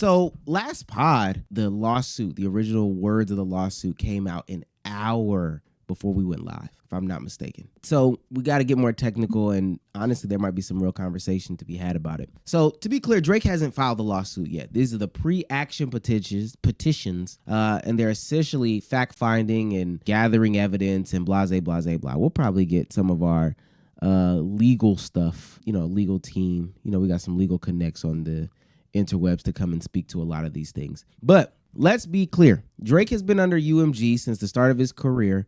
So last pod, the lawsuit, the original words of the lawsuit came out an hour before we went live, if I'm not mistaken. So we got to get more technical, and honestly, there might be some real conversation to be had about it. So to be clear, Drake hasn't filed the lawsuit yet. These are the pre-action petitions, and they're essentially fact-finding and gathering evidence and blah, blah, blah, blah. We'll probably get some of our legal stuff, legal team. We got some legal connects on the interwebs to come and speak to a lot of these things. But let's be clear. Drake has been under UMG since the start of his career,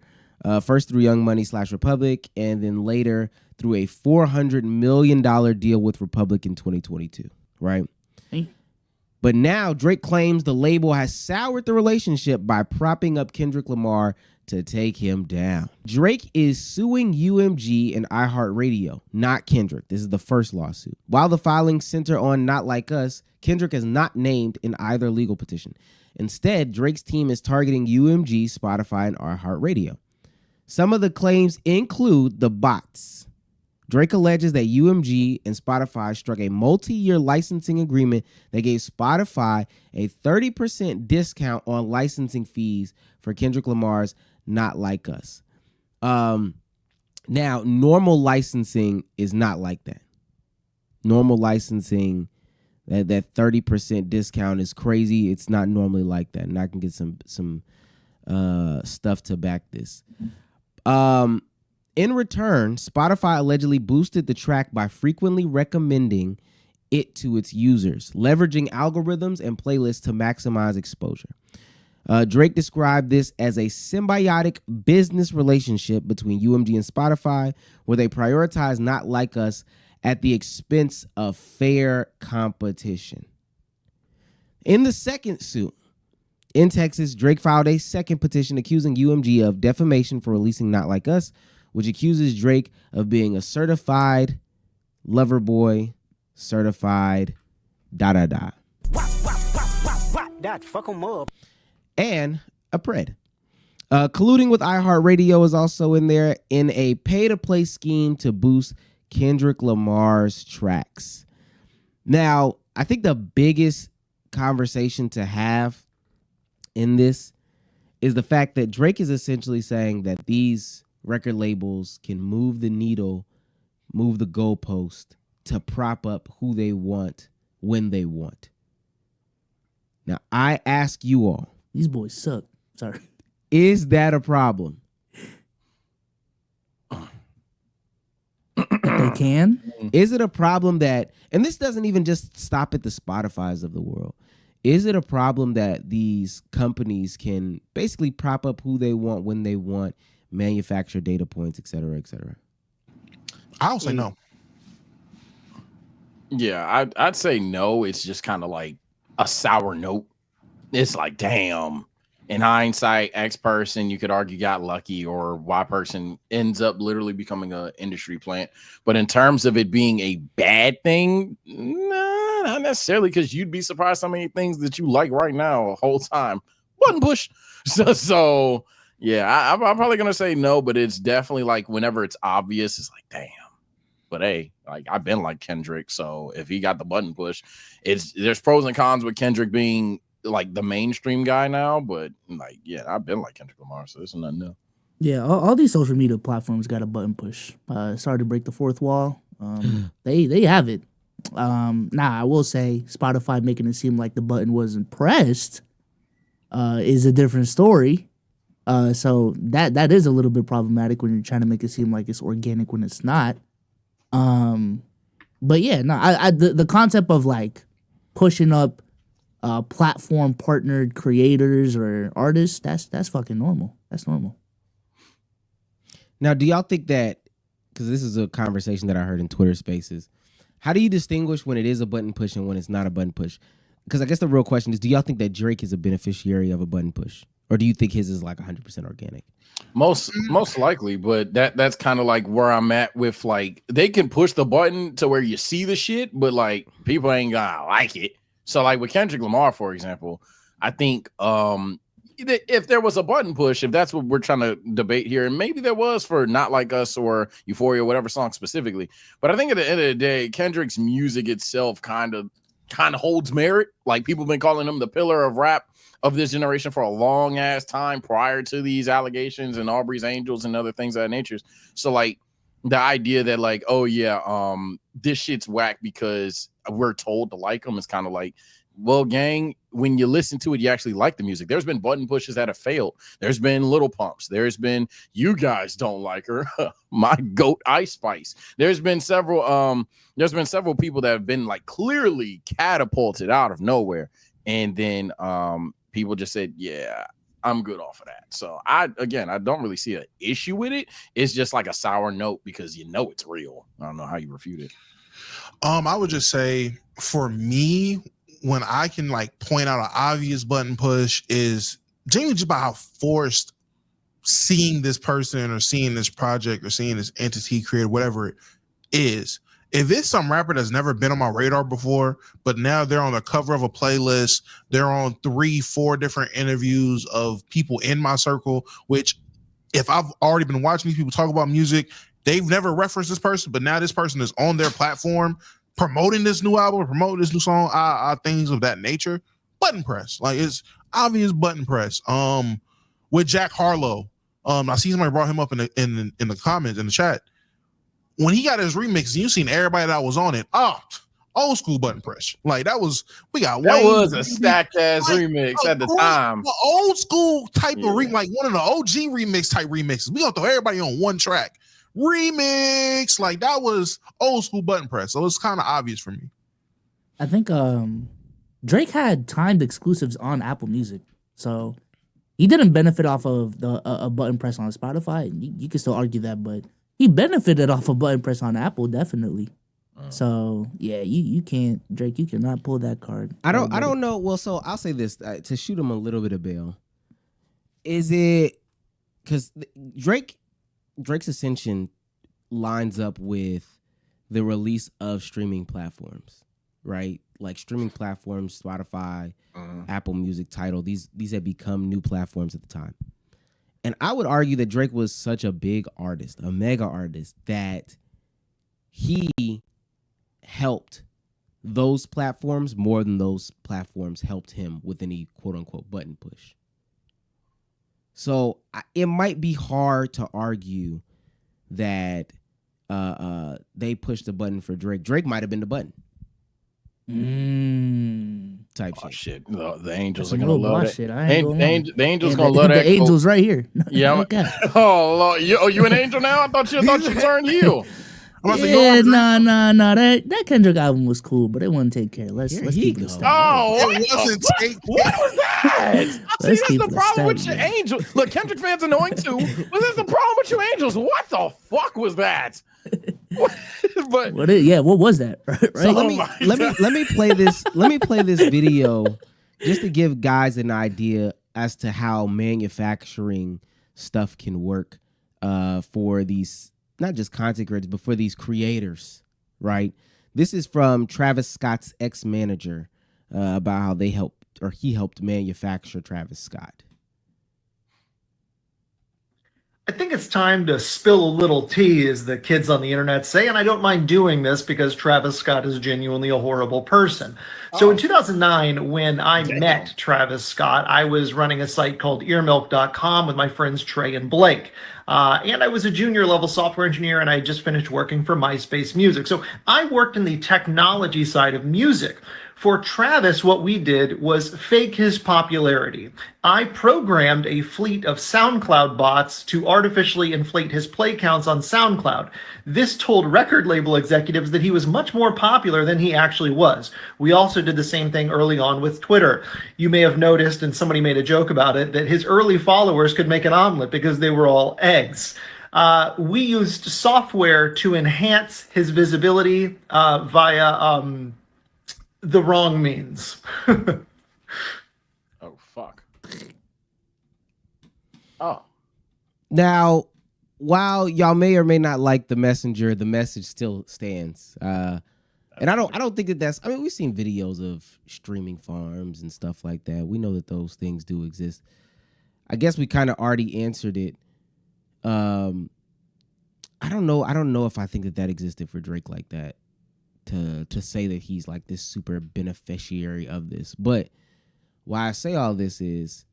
first through Young Money / Republic, and then later through a $400 million deal with Republic in 2022, right? Hey. But now Drake claims the label has soured the relationship by propping up Kendrick Lamar to take him down. Drake is suing UMG and iHeartRadio, not Kendrick. This is the first lawsuit. While the filings center on Not Like Us, Kendrick is not named in either legal petition. Instead, Drake's team is targeting UMG, Spotify, and iHeartRadio. Some of the claims include the bots. Drake alleges that UMG and Spotify struck a multi-year licensing agreement that gave Spotify a 30% discount on licensing fees for Kendrick Lamar's Not Like Us. Now, normal licensing is not like that. Normal licensing, that 30% discount is crazy. It's not normally like that. And I can get some stuff to back this. In return, Spotify allegedly boosted the track by frequently recommending it to its users, leveraging algorithms and playlists to maximize exposure. Drake described this as a symbiotic business relationship between UMG and Spotify, where they prioritize Not Like Us at the expense of fair competition. In the second suit, in Texas, Drake filed a second petition accusing UMG of defamation for releasing Not Like Us, which accuses Drake of being a certified lover boy, certified da-da-da. That fuck 'em up. And a pred. Colluding with iHeartRadio is also in there in a pay-to-play scheme to boost Kendrick Lamar's tracks. Now, I think the biggest conversation to have in this is the fact that Drake is essentially saying that these record labels can move the needle, move the goalpost to prop up who they want when they want. Now, I ask you all. These boys suck. Sorry. Is that a problem? If they can? Is it a problem that, and this doesn't even just stop at the Spotifys of the world. Is it a problem that these companies can basically prop up who they want when they want, manufacture data points, et cetera, et cetera? I'll say no. Yeah, I'd say no. It's just kind of like a sour note. It's like, damn. In hindsight, X person, you could argue, got lucky, or Y person ends up literally becoming an industry plant. But in terms of it being a bad thing, nah, not necessarily, because you'd be surprised how many things that you like right now the whole time. Button push. So yeah, I'm probably going to say no, but it's definitely like whenever it's obvious, it's like, damn. But hey, like I've been like Kendrick, so if he got the button push, there's pros and cons with Kendrick being like the mainstream guy now, but like, yeah, I've been like Kendrick Lamar, so this is nothing new. Yeah, all these social media platforms got a button push. Sorry to break the fourth wall. They have it. I will say Spotify making it seem like the button wasn't pressed is a different story. So that is a little bit problematic when you're trying to make it seem like it's organic when it's not. But yeah, no, the concept of like pushing up platform partnered creators or artists, that's fucking normal. That's normal. Now, do y'all think that, because this is a conversation that I heard in Twitter Spaces, how do you distinguish when it is a button push and when it's not a button push? Because I guess the real question is, do y'all think that Drake is a beneficiary of a button push? Or do you think his is like 100% organic? Most likely, but that's kind of like where I'm at with, like, they can push the button to where you see the shit, but like people ain't gonna like it. So like with Kendrick Lamar, for example, I think if there was a button push, if that's what we're trying to debate here, and maybe there was for Not Like Us or Euphoria, whatever song specifically, but I think at the end of the day, Kendrick's music itself kind of kind of holds merit. Like people have been calling him the pillar of rap of this generation for a long ass time prior to these allegations and Aubrey's Angels and other things of that nature. So like the idea that like, oh yeah, this shit's whack because we're told to like them is kind of like, well, gang, when you listen to it, you actually like the music. There's been button pushes that have failed. There's been little pumps. There's been you guys don't like her. My goat Ice Spice. There's been several people that have been like clearly catapulted out of nowhere. And then people just said, yeah, I'm good off of that. So I don't really see an issue with it. It's just like a sour note because you know it's real. I don't know how you refute it. I would just say for me, when I can like point out an obvious button push is genuinely just about how forced seeing this person or seeing this project or seeing this entity created, whatever it is. If it's some rapper that's never been on my radar before, but now they're on the cover of a playlist, they're on 3-4 different interviews of people in my circle, which if I've already been watching these people talk about music, they've never referenced this person, but now this person is on their platform promoting this new album, promoting this new song, things of that nature. Button press, like it's obvious button press. With Jack Harlow, I see somebody brought him up in the comments in the chat. When he got his remix, you seen everybody that was on it. Old school button press. Like that was a stacked ass remix at the time. The old school type of remix, like one of the OG remix type remixes. We gonna throw everybody on one track. Remix, like that was old school button press. So it's kind of obvious for me. I think Drake had timed exclusives on Apple Music, so he didn't benefit off of a button press on Spotify. You can still argue that, but he benefited off a button press on Apple, definitely. So yeah, you can't, Drake. You cannot pull that card. I don't know. Well, so I'll say this to shoot him a little bit of bail. Is it because Drake's ascension lines up with the release of streaming platforms, right? Like streaming platforms, Spotify, Apple Music, Tidal. These have become new platforms at the time. And I would argue that Drake was such a big artist, a mega artist, that he helped those platforms more than those platforms helped him with any quote unquote button push. So it might be hard to argue that they pushed the button for Drake. Drake might have been the button. Type shit. The Angels That's are gonna love shit. The Angels gonna love that. The Angels right here. Yeah. Oh Lord, you an angel now? I thought you turned heel. Yeah, no. That Kendrick album was cool, but it wasn't take care. Let's keep it a step. Oh, it wasn't take what was that? See, that's the problem with your man. Angels. Look, Kendrick fans annoying too, but that's the problem with your Angels. What the fuck was that? But what was that? Right? So let me play this. Let me play this video just to give guys an idea as to how manufacturing stuff can work for these. Not just content creators, but for these creators, right? This is from Travis Scott's ex-manager about how he helped manufacture Travis Scott. I think it's time to spill a little tea, as the kids on the internet say, and I don't mind doing this because Travis Scott is genuinely a horrible person. So in 2009, when I met Travis Scott, I was running a site called earmilk.com with my friends Trey and Blake. And I was a junior level software engineer, and I had just finished working for MySpace Music. So I worked in the technology side of music. For Travis, what we did was fake his popularity. I programmed a fleet of SoundCloud bots to artificially inflate his play counts on SoundCloud. This told record label executives that he was much more popular than he actually was. We also did the same thing early on with Twitter. You may have noticed, and somebody made a joke about it, that his early followers could make an omelet because they were all eggs. We used software to enhance his visibility via the wrong means. Oh, fuck. Oh. Now, while y'all may or may not like the messenger, the message still stands. And I don't think that's, I mean, we've seen videos of streaming farms and stuff like that. We know that those things do exist. I guess we kind of already answered it. I don't know if I think that existed for Drake like that. to say that he's like this super beneficiary of this. But why I say all this is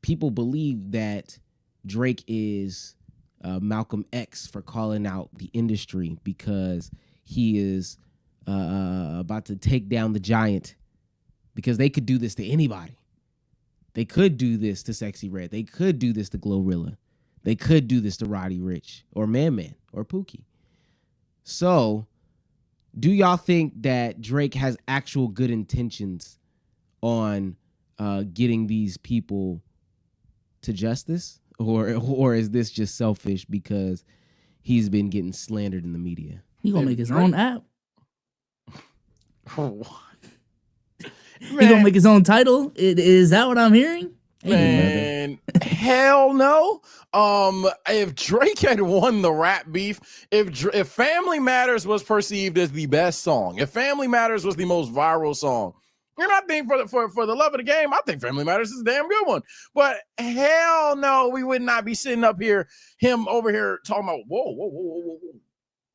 people believe that Drake is Malcolm X for calling out the industry because he is about to take down the giant, because they could do this to anybody. They could do this to Sexy Red. They could do this to Glorilla. They could do this to Roddy Ricch or Man or Pookie. So, do y'all think that Drake has actual good intentions on getting these people to justice, or is this just selfish because he's been getting slandered in the media? He gonna make his own app. Man, He gonna make his own title. Is that what I'm hearing? man, hell no. If Drake had won the rap beef, if Family Matters was perceived as the best song, if Family Matters was the most viral song, and I think for the love of the game, I think Family Matters is a damn good one. But hell no, we would not be sitting up here, him over here talking about whoa.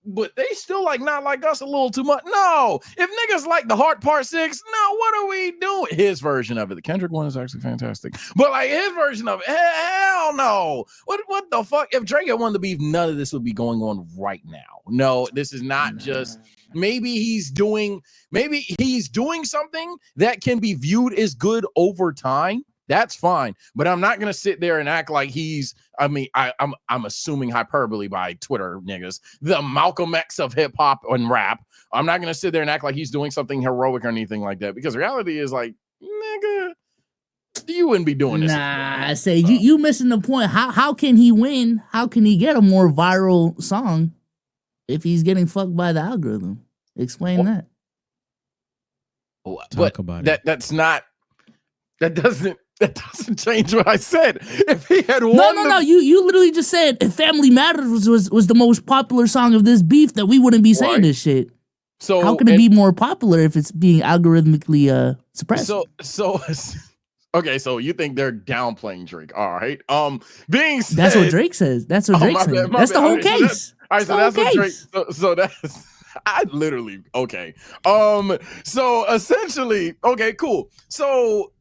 But they still like not like us a little too much. No, if niggas like the Heart Part 6, no, what are we doing? His version of it. The Kendrick one is actually fantastic. But like his version of it, hell no. What the fuck? If Drake had won the beef, none of this would be going on right now. No, this is not just maybe he's doing something that can be viewed as good over time. That's fine, but I'm not gonna sit there and act like he's. I mean, I'm assuming hyperbole by Twitter niggas, the Malcolm X of hip hop and rap. I'm not gonna sit there and act like he's doing something heroic or anything like that, because reality is like, nigga, you wouldn't be doing this. Nah, I say you missing the point. How can he win? How can he get a more viral song if he's getting fucked by the algorithm? Explain that. Talk about it. That doesn't change what I said. If he had won, No. You literally just said if Family Matters was the most popular song of this beef, that we wouldn't be saying this shit. So how can it be more popular if it's being algorithmically suppressed? Okay, so you think they're downplaying Drake? All right. Being said, that's what Drake says. That's what Drake says. That's the whole case. All right, so that's what Drake. So that's. I literally okay. So essentially, okay, cool. So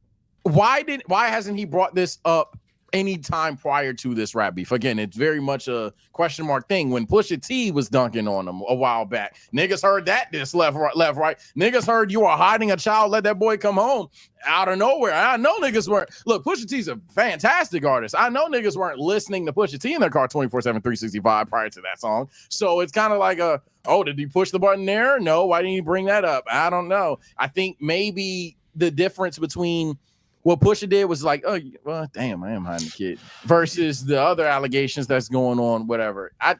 why hasn't he brought this up any time prior to this rap beef? Again, it's very much a question mark thing. When Pusha T was dunking on him a while back, niggas heard that this left, right. Niggas heard you were hiding a child, let that boy come home out of nowhere. I know niggas weren't. Look, Pusha T's a fantastic artist. I know niggas weren't listening to Pusha T in their car 24/7, 365 prior to that song. So it's kind of like did he push the button there? No. Why didn't he bring that up? I don't know. I think maybe the difference between what Pusha did was like, oh, well, damn, I am hiding the kid, versus the other allegations that's going on, whatever. I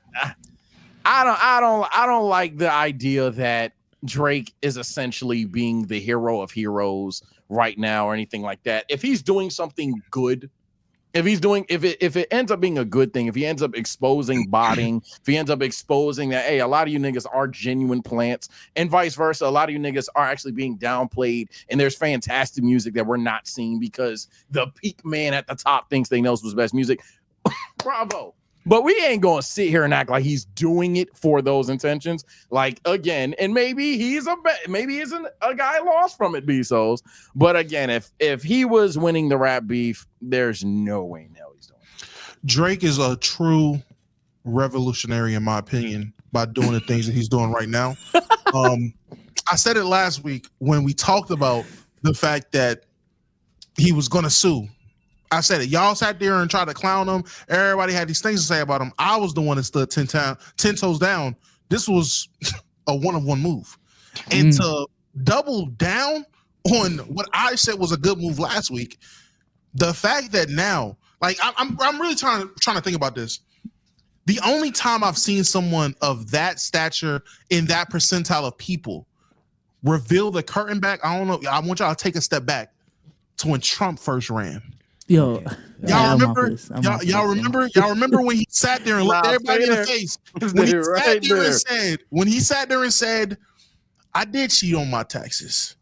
don't like the idea that Drake is essentially being the hero of heroes right now or anything like that. If he's doing something good, if it ends up being a good thing, if he ends up exposing botting, if he ends up exposing that, hey, a lot of you niggas are genuine plants, and vice versa, a lot of you niggas are actually being downplayed, and there's fantastic music that we're not seeing because the peak man at the top thinks they knows what's best music. Bravo. But we ain't gonna sit here and act like he's doing it for those intentions. Like, again, and maybe he's a guy lost from it, B-Souls. But again, if he was winning the rap beef, there's no way in hell he's doing it. Drake is a true revolutionary, in my opinion, by doing the things that he's doing right now. I said it last week when we talked about the fact that he was gonna sue. I said it. Y'all sat there and tried to clown him. Everybody had these things to say about him. I was the one that stood 10 toes down. This was a one-of-one move. And to double down on what I said was a good move last week, the fact that now, like, I'm really trying to think about this. The only time I've seen someone of that stature in that percentile of people reveal the curtain back, I don't know. I want y'all to take a step back to when Trump first ran. Yo, y'all remember when he sat there and looked everybody in the face? When he sat there and said, I did cheat on my taxes,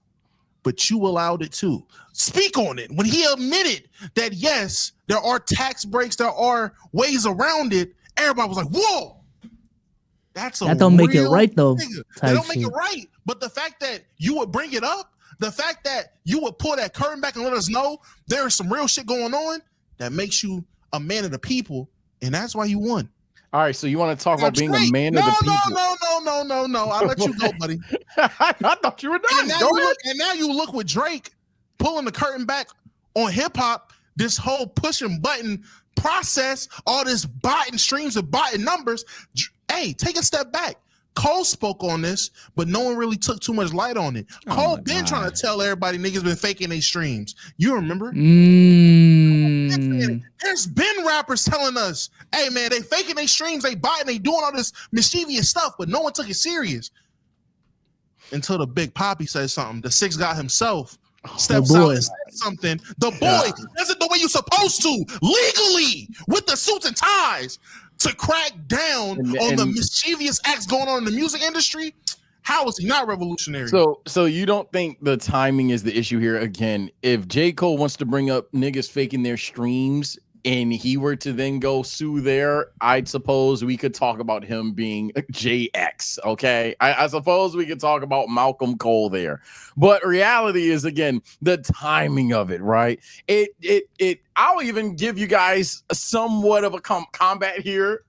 but you allowed it too. Speak on it. When he admitted that, yes, there are tax breaks, there are ways around it, everybody was like, whoa. That don't make it right though. Nigga. That don't make it right. But the fact that you would bring it up, the fact that you would pull that curtain back and let us know there is some real shit going on, that makes you a man of the people, and that's why you won. All right, so you want to talk about being a man of the people? No. I'll let you go, buddy. I thought you were done. And now you look with Drake pulling the curtain back on hip hop, this whole pushing button process, all this botting streams of botting numbers. Hey, take a step back. Cole spoke on this, but no one really took too much light on it. Cole been trying to tell everybody niggas been faking their streams. You remember? There's been rappers telling us, hey man, they faking their streams, they botting, they doing all this mischievous stuff, but no one took it serious. Until the Big Poppy said something. The Six God himself steps out and says something. The boy does it the way you're supposed to, legally, with the suits and ties, to crack down on the mischievous acts going on in the music industry. How is he not revolutionary? So you don't think the timing is the issue here? Again, if J. Cole wants to bring up niggas faking their streams and he were to then go sue there, I'd suppose we could talk about him being JX. Okay, I suppose we could talk about Malcolm Cole there, but reality is, again, the timing of it, right? I'll even give you guys somewhat of a combat here.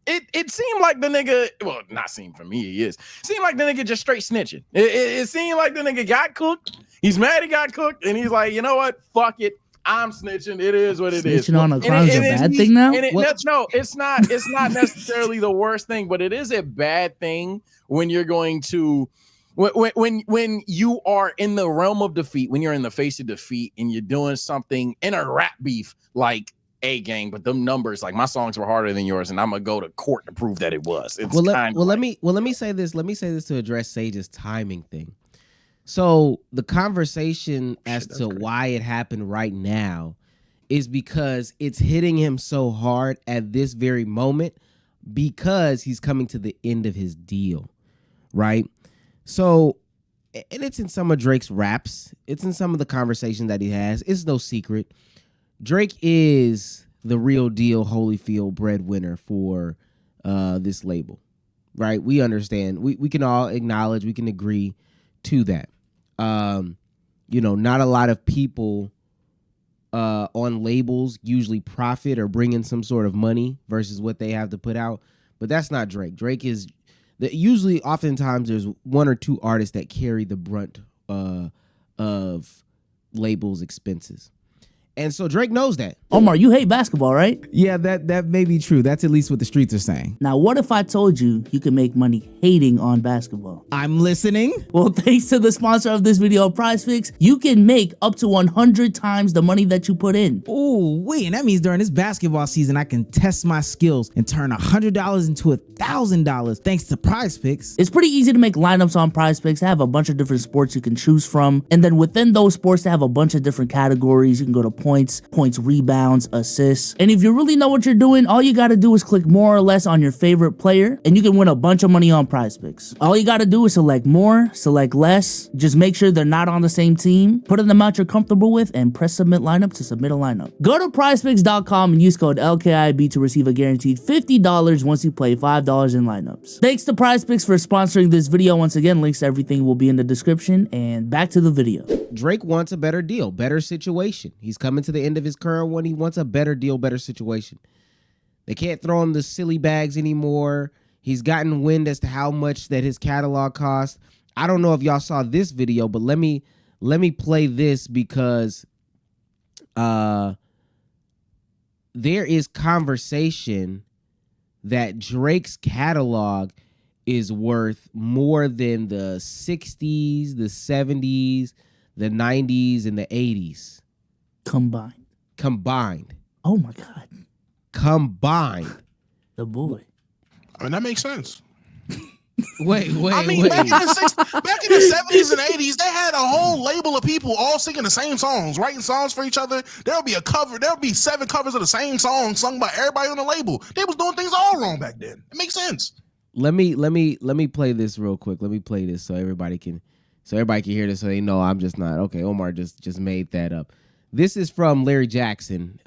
It seemed like the nigga, well, not seemed for me, he is. Seemed like the nigga just straight snitching. It seemed like the nigga got cooked. He's mad he got cooked, and he's like, you know what? Fuck it. I'm snitching. It is what it is. Snitching on a crime is a bad thing now? No, it's not necessarily the worst thing, but it is a bad thing when you're going to when you are in the realm of defeat, when you're in the face of defeat and you're doing something in a rap beef like A Gang, but them numbers, like my songs were harder than yours, and I'm gonna go to court to prove that it was. Let me say this. Let me say this to address Sage's timing thing. So the conversation as to why it happened right now is because it's hitting him so hard at this very moment because he's coming to the end of his deal, right? So, and it's in some of Drake's raps. It's in some of the conversation that he has. It's no secret. Drake is the real deal Holyfield breadwinner for this label, right? We understand. We can all acknowledge, we can agree to that. Not a lot of people on labels usually profit or bring in some sort of money versus what they have to put out, but that's not Drake. Drake is usually, oftentimes, there's one or two artists that carry the brunt of labels' expenses. And so Drake knows that. Omar, you hate basketball, right? Yeah, that may be true. That's at least what the streets are saying. Now, what if I told you you can make money hating on basketball? I'm listening. Well, thanks to the sponsor of this video, PrizePicks, you can make up to 100 times the money that you put in. Ooh, wait, and that means during this basketball season, I can test my skills and turn $100 into $1,000 thanks to PrizePicks. It's pretty easy to make lineups on PrizePicks. They have a bunch of different sports you can choose from. And then within those sports, they have a bunch of different categories. You can go to points, rebounds, assists. And if you really know what you're doing, all you gotta do is click more or less on your favorite player, and you can win a bunch of money on PrizePicks. All you gotta do is select more, select less, just make sure they're not on the same team, put in the amount you're comfortable with, and press submit lineup to submit a lineup. Go to prizepicks.com and use code LKIB to receive a guaranteed $50 once you play $5 in lineups. Thanks to PrizePicks for sponsoring this video. Once again, links to everything will be in the description, and back to the video. Drake wants a better deal, better situation. He's coming to the end of his current one. He wants a better deal, better situation. They can't throw him the silly bags anymore. He's gotten wind as to how much that his catalog costs. I don't know if y'all saw this video, but let me play this because there is conversation that Drake's catalog is worth more than the 60s, the 70s, the 90s, and the 80s. Combined. Oh my God. Combined. The boy. I mean, that makes sense. Wait. I mean, back in the 70s and 80s, they had a whole label of people all singing the same songs, writing songs for each other. There'll be 7 covers of the same song sung by everybody on the label. They was doing things all wrong back then. It makes sense. Let me play this real quick. Let me play this so everybody can hear this so they know I'm just not okay. Omar just made that up. This is from Larry Jackson.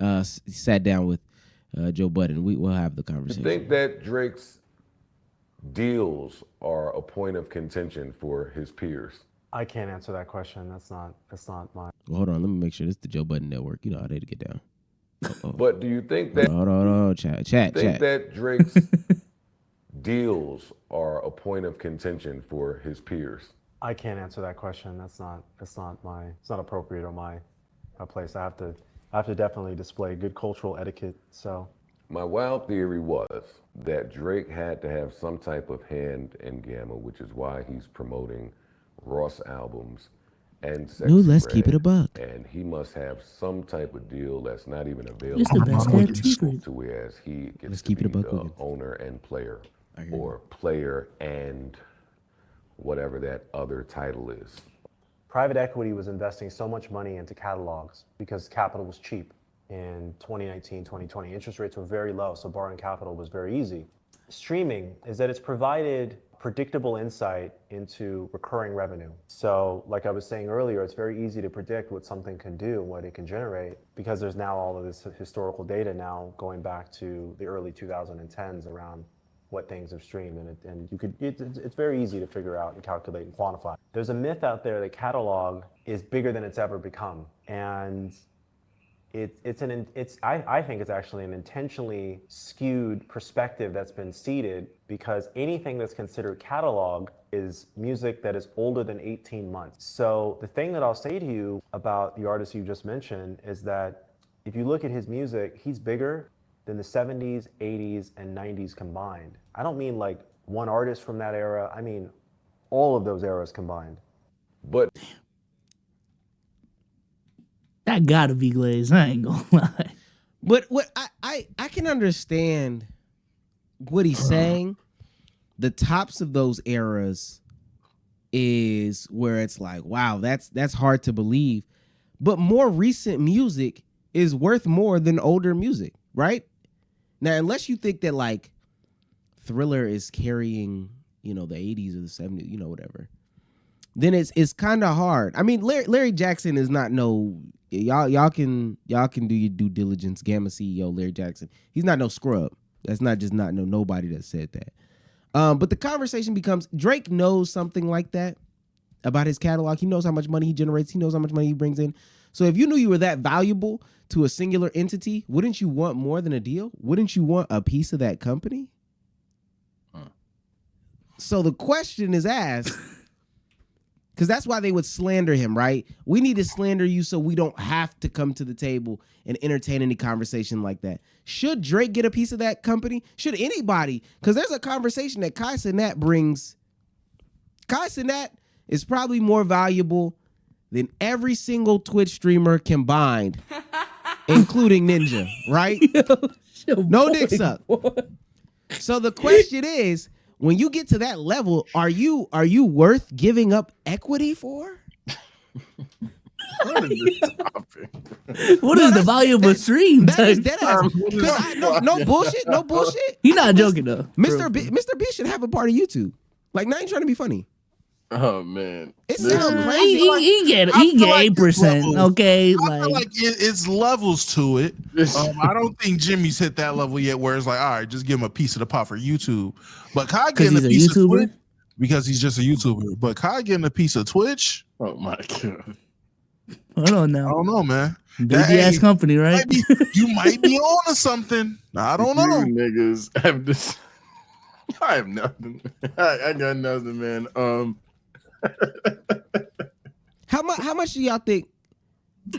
Sat down with Joe Budden. We'll have the conversation. I think that Drake's deals are a point of contention for his peers? I can't answer that question. That's not my. Well, hold on, let me make sure this is the Joe Budden Network. You know how they get down. But do you think that Hold on, chat. that Drake's deals are a point of contention for his peers? I can't answer that question. It's not appropriate on my place. I have to definitely display good cultural etiquette. So My wild theory was that Drake had to have some type of hand in Gamma, which is why he's promoting Ross albums and Sexy No, let's keep it a Red, buck. and he must have some type of deal that's not even available It's the best kept secret. to whereas he gets Let's to keep be it a buck, the Wiggins. owner and player, I hear or player and whatever that other title is. private equity was investing so much money into catalogs because capital was cheap in 2019, 2020. Interest rates were very low, so borrowing capital was very easy. Streaming is that it's provided predictable insight into recurring revenue. So like I was saying earlier, it's very easy to predict what something can do, what it can generate, because there's now all of this historical data now going back to the early 2010s around what things have streamed, and it's very easy to figure out and calculate and quantify. There's a myth out there that catalog is bigger than it's ever become, and I think it's actually an intentionally skewed perspective that's been seeded, because anything that's considered catalog is music that is older than 18 months. So the thing that I'll say to you about the artist you just mentioned is that if you look at his music, he's bigger than the 70s, 80s, and 90s combined. I don't mean like one artist from that era, I mean all of those eras combined. But That gotta be Glaze. I ain't gonna lie. But what I can understand what he's saying. The tops of those eras is where it's like, wow, that's hard to believe. But more recent music is worth more than older music, right? Now, unless you think that like Thriller is carrying, the 80s or the 70s, whatever, then it's kind of hard. I mean, Larry Jackson is not no y'all can do your due diligence. Gamma CEO Larry Jackson, he's not no scrub. That's not nobody that said that. But the conversation becomes, Drake knows something like that about his catalog. He knows how much money he generates. He knows how much money he brings in. So if you knew you were that valuable to a singular entity, wouldn't you want more than a deal? Wouldn't you want a piece of that company? So the question is asked, because that's why they would slander him, right? We need to slander you so we don't have to come to the table and entertain any conversation like that. Should Drake get a piece of that company? Should anybody? Because there's a conversation that Kai Cenat brings. Kai Cenat is probably more valuable than every single Twitch streamer combined, including Ninja, right? No dick suck. So the question is, when you get to that level, are you worth giving up equity for? What is this topic? What is the volume of stream? That is dead ass. No bullshit. No bullshit. You're not joking though. Mr. B should have a part of YouTube. Like, now you trying to be funny. Oh man, It This sounds is- crazy. He get I feel like 8%. Okay, I feel like it's levels to it. I don't think Jimmy's hit that level yet where it's like, all right, just give him a piece of the pot for YouTube. But Kai because getting a he's a piece of YouTuber. Twitch because he's just a YouTuber. But Kai getting a piece of Twitch, Oh my god. Hold on I now. don't know, man. Baby ass company, right? You might be on to something. I don't know. You niggas have this. I have nothing. I got nothing, man. How much do y'all think?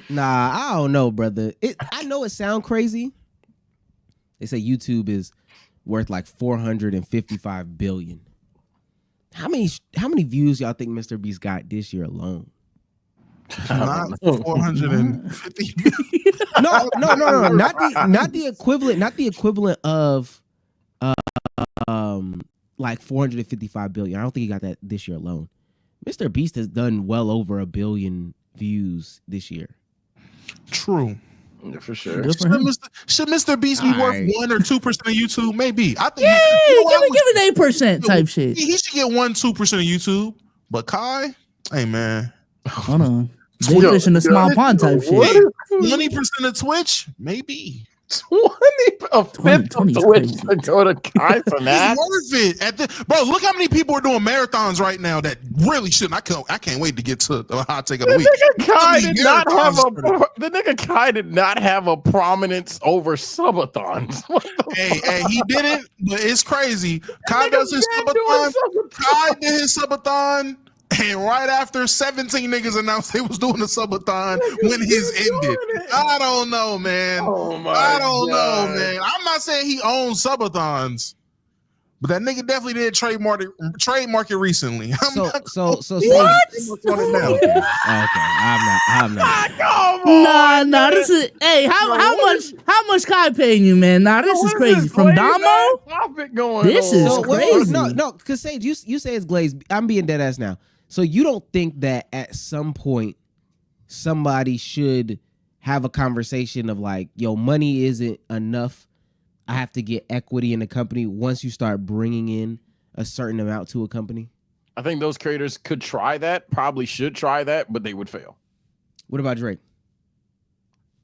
Nah, I don't know, brother. I know it sound crazy. They say YouTube is worth like 455 billion. How many views y'all think Mr. Beast got this year alone? Not 450. No. Not the equivalent of like 455 billion. I don't think he got that this year alone. Mr. Beast has done well over 1 billion views this year. True. Yeah, for sure. Good for him. Should Mr. Beast be All worth right. 1 or 2% of YouTube? Maybe. I think Yeah, I give would- it 8% type shit. He should get 1-2% of YouTube. But Kai, hey man, Hold on. Big fish in a small pond type shit. 20% of Twitch, maybe. A fifth 20 of is Twitch crazy. to go to Kai It's Fanatic. worth it. Bro, look how many people are doing marathons right now that really shouldn't. I can't wait to get to the hot take of the week. The nigga Kai did not have a prominence over subathons. Hey, he didn't, but it's crazy. Kai does his subathon. Kai did his subathon, and right after 17 niggas announced they was doing the subathon when his ended. I don't know, man. Oh my I don't know, God. man. I'm not saying he owns subathons, but that nigga definitely did trademark it recently. So What? Okay, I'm not. Come on, Nah. This is how much Kai paying you, man? Nah, this is crazy. From Damo, topic going This on. is So, crazy. No, because Sage, you say it's glazed. I'm being dead ass now. So you don't think that at some point somebody should have a conversation of like, yo, money isn't enough. I have to get equity in the company once you start bringing in a certain amount to a company? I think those creators could try that, probably should try that, but they would fail. What about Drake?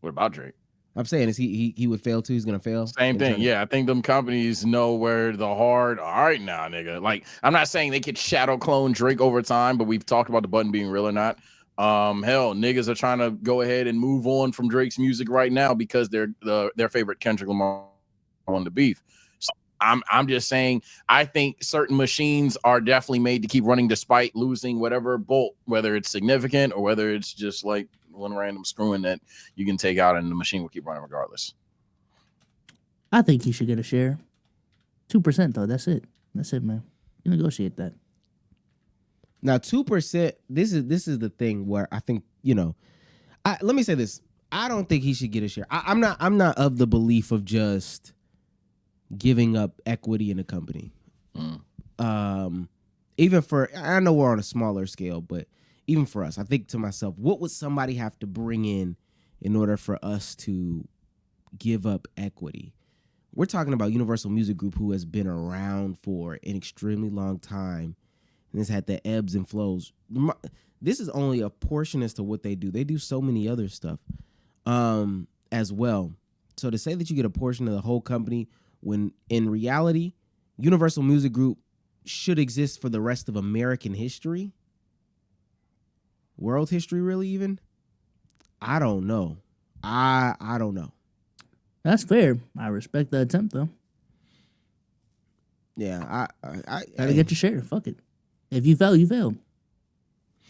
What about Drake? I'm saying is he would fail too. He's gonna fail. Same thing. Yeah, I think them companies know where the hard. All right, now, nigga. Like, I'm not saying they could shadow clone Drake over time, but we've talked about the button being real or not. Hell, niggas are trying to go ahead and move on from Drake's music right now because their favorite Kendrick Lamar won the beef. So I'm just saying, I think certain machines are definitely made to keep running despite losing whatever bolt, whether it's significant or whether it's just like one random screwing that you can take out and the machine will keep running regardless. I think he should get a share. 2% though. That's it, man. You negotiate that. Now 2%. This is the thing where I think let me say this. I don't think he should get a share. I'm not of the belief of just giving up equity in a company. Even for, I know we're on a smaller scale, but even for us, I think to myself, what would somebody have to bring in order for us to give up equity? We're talking about Universal Music Group, who has been around for an extremely long time and has had the ebbs and flows. This is only a portion as to what they do. They do so many other stuff as well. So to say that you get a portion of the whole company when in reality, Universal Music Group should exist for the rest of American history, world history, really, even. I don't know. I don't know. That's fair. I respect the attempt though. Yeah, I Gotta get your share. Fuck it. If you fail, you fail.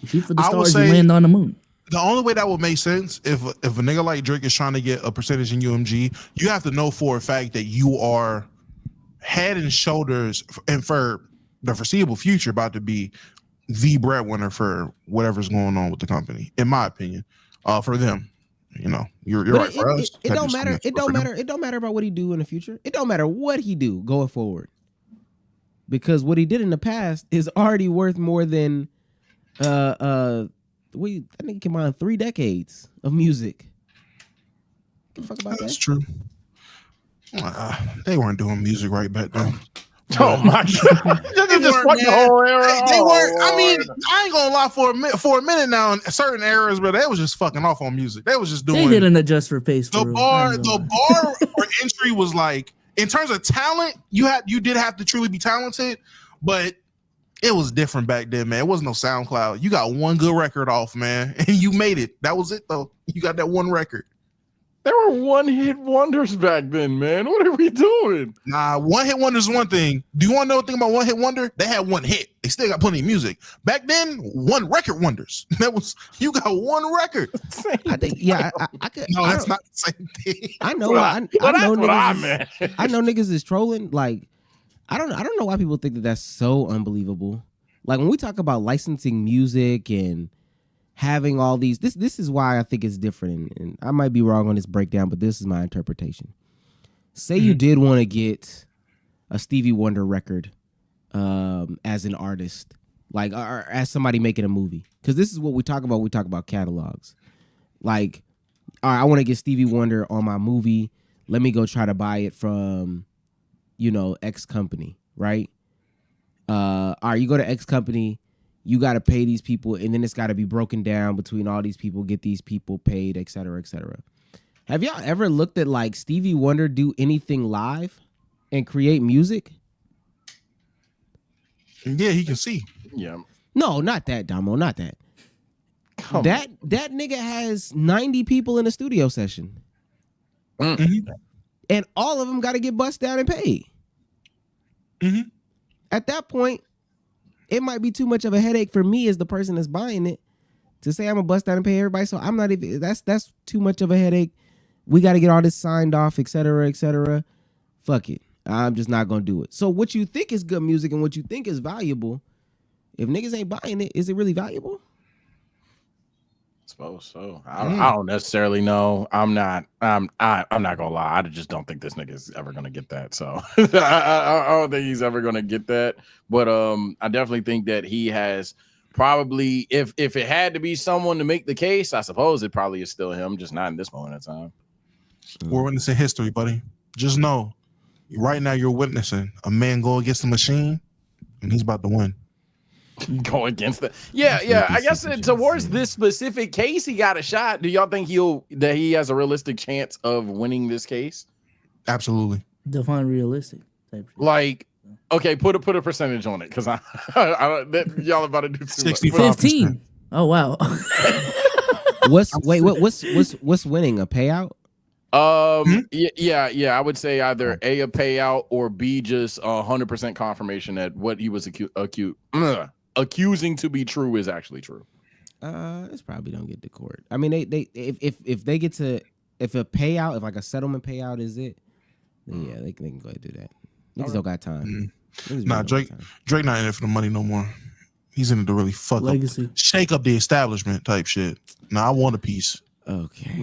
You shoot for the I would stars, you say- land on the moon. The only way that would make sense if a nigga like Drake is trying to get a percentage in UMG, you have to know for a fact that you are head and shoulders and for the foreseeable future about to be the breadwinner for whatever's going on with the company, in my opinion. For them, you're But right. For us, it don't matter. It don't matter. It don't matter about what he do in the future. It don't matter what he do going forward, because what he did in the past is already worth more than I think came on 3 decades of music. Give a fuck about That's that. true. They weren't doing music right back then. Oh my god! They Just weren't, fuck the man. whole era. They Oh, weren't. I mean, Lord. I ain't gonna lie. For a minute now, in certain eras, but they was just fucking off on music. They was just They doing didn't adjust for pace. the For real. bar. The bar for entry was like, in terms of talent, you did have to truly be talented, but it was different back then, man. It wasn't no SoundCloud. You got one good record off, man, and you made it. That was it, though. You got that one record. There were one-hit wonders back then, man. What are we doing? Nah, one hit wonder is one thing. Do you want to know the thing about one hit wonder? They had one hit. They still got plenty of music. Back then, one record wonders. You got one record. I think, yeah, I could. No, I that's don't- not the same thing. I know. Well, I know that's what I niggas. meant. I know niggas is trolling. Like, I don't know why people think that that's so unbelievable. Like when we talk about licensing music and having all these, this is why I think it's different. And I might be wrong on this breakdown, but this is my interpretation. Say you did want to get a Stevie Wonder record as an artist, like or as somebody making a movie, because this is what we talk about. We talk about catalogs. Like, all right, I want to get Stevie Wonder on my movie. Let me go try to buy it from, X company, right? All right, you go to X company, you got to pay these people, and then it's got to be broken down between all these people, get these people paid, et cetera, et cetera. Have y'all ever looked at like Stevie Wonder do anything live and create music? Yeah, he can see. Yeah. No, not that, Damo. Not that. Come That nigga has 90 people in a studio session, Mhm. and all of them got to get bust down and paid. Mhm. At that point, it might be too much of a headache for me as the person that's buying it to say I'm gonna bust down and pay everybody. So I'm not even. That's too much of a headache. We got to get all this signed off, et cetera, et cetera. Fuck it. I'm just not gonna do it. So what you think is good music and what you think is valuable, if niggas ain't buying it, is it really valuable? suppose so. I don't necessarily know. I'm not gonna lie. I just don't think this nigga is ever gonna get that. So I don't think he's ever gonna get that. But I definitely think that he has probably, if it had to be someone to make the case, I suppose it probably is still him, just not in this moment in time. We're witnessing history, buddy. Just know, right now you're witnessing a man go against the machine, and he's about to win. Go against the I guess towards this specific case, he got a shot. Do y'all think he has a realistic chance of winning this case? Absolutely. Define realistic type shit. Like, okay, put a percentage on it, because y'all about to do 65%. 15. Oh wow. What's winning? A payout? Yeah, I would say either a payout or B, just 100% confirmation that what he was accusing to be true is actually true. It's probably don't get to court. I mean, they if they get to, if a payout, if like a settlement payout is it, then yeah, they can go ahead and do that. Niggas don't got time. Nah, Drake not in it for the money no more. He's in it to really fuck Legacy. up, shake up the establishment type shit. Nah, I want a piece. Okay.